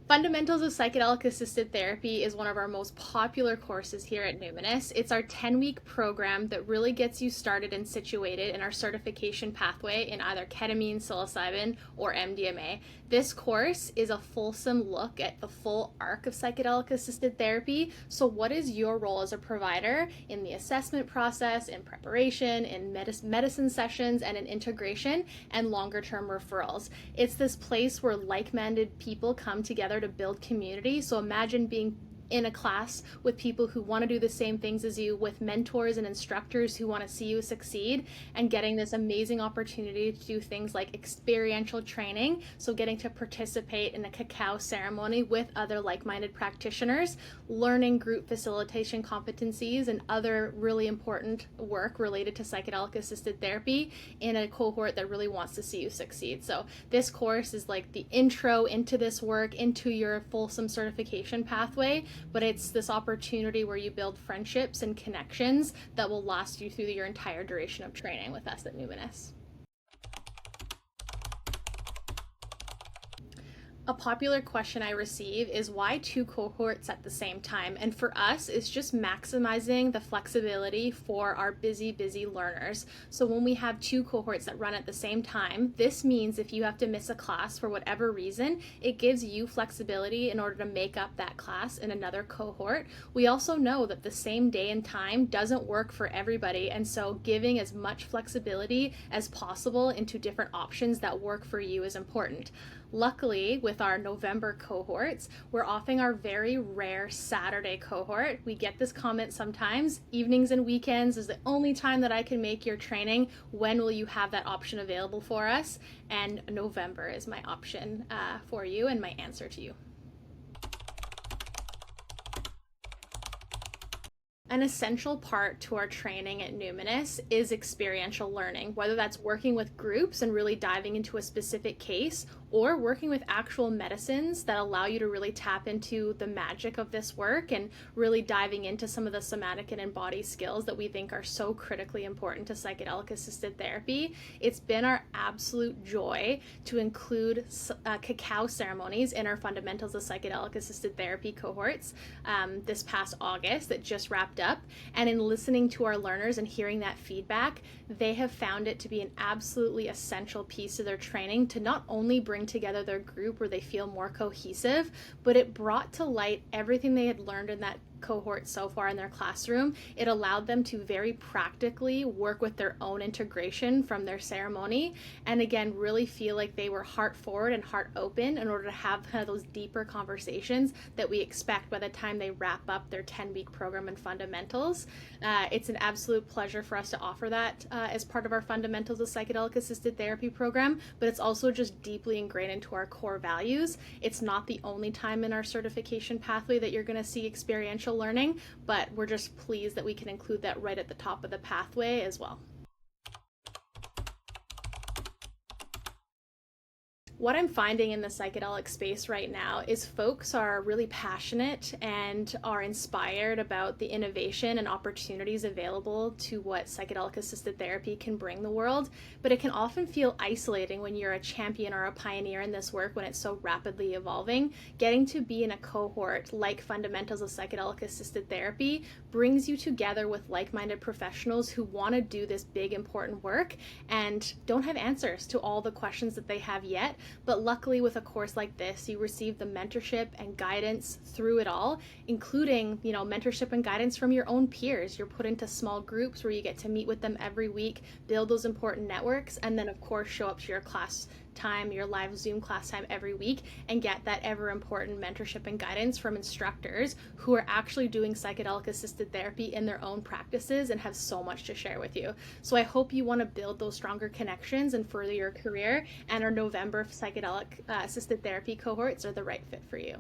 Fundamentals of Psychedelic-Assisted Therapy is one of our most popular courses here at Numinus. It's our 10-week program that really gets you started and situated in our certification pathway in either ketamine, psilocybin, or MDMA. This course is a fulsome look at the full arc of psychedelic-assisted therapy. So what is your role as a provider in the assessment process, in preparation, in medicine sessions, and in integration and longer-term referrals? It's this place where like-minded people come together to build community. So imagine being in a class with people who want to do the same things as you, with mentors and instructors who want to see you succeed, and getting this amazing opportunity to do things like experiential training. So getting to participate in a cacao ceremony with other like-minded practitioners, learning group facilitation competencies and other really important work related to psychedelic-assisted therapy in a cohort that really wants to see you succeed. So this course is like the intro into this work, into your fulsome certification pathway, but it's this opportunity where you build friendships and connections that will last you through your entire duration of training with us at Numinus. A popular question I receive is why 2 cohorts at the same time? And for us, it's just maximizing the flexibility for our busy learners. So when we have 2 cohorts that run at the same time, this means if you have to miss a class for whatever reason, it gives you flexibility in order to make up that class in another cohort. We also know that the same day and time doesn't work for everybody, and so giving as much flexibility as possible into different options that work for you is important. Luckily, with our November cohorts, we're offering our very rare Saturday cohort. We get this comment sometimes: evenings and weekends is the only time that I can make your training. When will you have that option available for us? And November is my option for you and my answer to you. An essential part to our training at Numinus is experiential learning, whether that's working with groups and really diving into a specific case, or working with actual medicines that allow you to really tap into the magic of this work and really diving into some of the somatic and embodied skills that we think are so critically important to psychedelic-assisted therapy. It's been our absolute joy to include cacao ceremonies in our Fundamentals of Psychedelic-Assisted Therapy cohorts this past August that just wrapped up. And in listening to our learners and hearing that feedback, they have found it to be an absolutely essential piece of their training to not only bring together their group where they feel more cohesive, but it brought to light everything they had learned in that cohort so far in their classroom. It allowed them to very practically work with their own integration from their ceremony, and again really feel like they were heart forward and heart open in order to have kind of those deeper conversations that we expect by the time they wrap up their 10-week program in fundamentals. It's an absolute pleasure for us to offer that as part of our Fundamentals of Psychedelic-Assisted Therapy program, but it's also just deeply ingrained into our core values. It's not the only time in our certification pathway that you're going to see experiential learning, but we're just pleased that we can include that right at the top of the pathway as well. What I'm finding in the psychedelic space right now is folks are really passionate and are inspired about the innovation and opportunities available to what psychedelic-assisted therapy can bring the world, but it can often feel isolating when you're a champion or a pioneer in this work when it's so rapidly evolving. Getting to be in a cohort like Fundamentals of Psychedelic-Assisted Therapy brings you together with like-minded professionals who want to do this big, important work and don't have answers to all the questions that they have yet. But luckily, with a course like this, you receive the mentorship and guidance through it all, including, mentorship and guidance from your own peers. You're put into small groups where you get to meet with them every week, build those important networks, and then of course show up to your class time, your live Zoom class time every week, and get that ever important mentorship and guidance from instructors who are actually doing psychedelic assisted therapy in their own practices and have so much to share with you. So I hope you want to build those stronger connections and further your career, and our November psychedelic assisted therapy cohorts are the right fit for you.